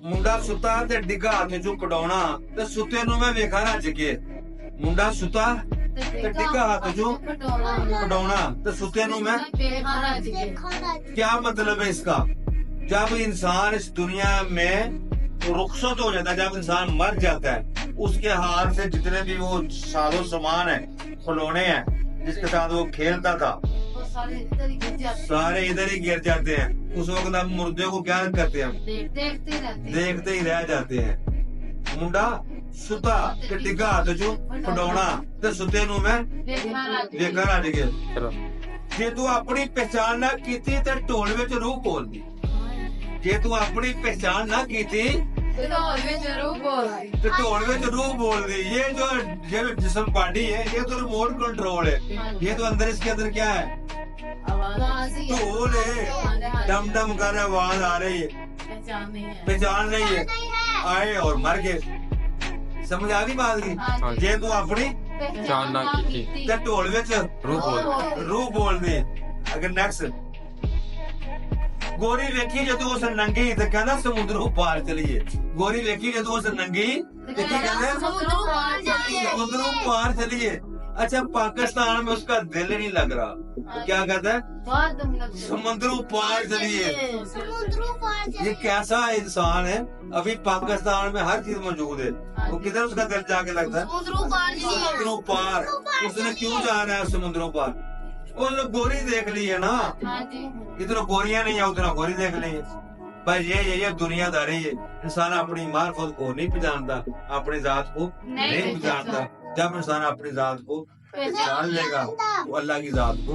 ਮੁੰਡਾ ਸੁੱਤਾ ਤੇ ਡਿੱਗਾ ਹੱਥ ਚੋਂ ਕਢਾਉਣਾ ਤੇ ਸੁੱਤੇ ਨੂੰ ਮੈਂ ਵੇਖਾਂ ਰੱਜ ਕੇ। ਮੁੰਡਾ ਸੁੱਤਾ ਤੇ ਡਿੱਗਾ हाथ जो कटौना तो सुते नु में। क्या मतलब है इसका? जब इंसान इस दुनिया में रुखसत हो जाता है, जब इंसान मर जाता है, उसके हाथ से जितने भी वो साजो सामान है, खिलौने हैं जिसके साथ वो खेलता था, सारे इधर ही गिर जाते हैं। उस वक्त हम मुर्दे को क्या करते हैं? देखते ही रह जाते हैं। मुंडा सुता ते डिगा हाथ चो कढाउणा ते सुते नु मैं वेखा रज के। जे तू अपनी पहचान ना कीती ते ढोल विच रूह बोलदी। जे तू अपनी पहचान ना कीती ते ढोल विच रूह बोलदी। ये जो जिस्म बॉडी है, ये तो रिमोट कंट्रोल है। ये तो अंदर, इसके अंदर क्या है? ढोल है, डम डम कर आवाज आ रही है, पहचान नहीं है, आए और मर गए। समझ आ गई बात की? जे तू अपनी पहचान ना की ते ढोल विच रूह बोल दे। अगर नेक्स्ट गोरी वेखी जदों उस नंगी ते कहंदा समुद्रों पार चलिए। गोरी वेखी जदों उस नंगी ते की कहंदा समुद्रों पार चलिए। अच्छा, पाकिस्तान में उसका दिल नहीं लग रहा तो क्या कहता है? समुद्रों पार चलिए। ये कैसा इंसान है? अभी पाकिस्तान में हर चीज मौजूद है, वो किधर उसका दिल जाके लगता है? समुद्रों पार। उसने क्यों जाना है समुद्रों पार? उसने गोरी देख ली है ना। इतना गोरियां नहीं है, उतना गोरी देख ली है। भाई ये दुनियादारी है। इंसान अपनी मार्फत को नहीं पहचानता, अपनी जात को नहीं पहचानता। जब इंसान अपनी जात को पहचान लेगा, वो अल्लाह की जात को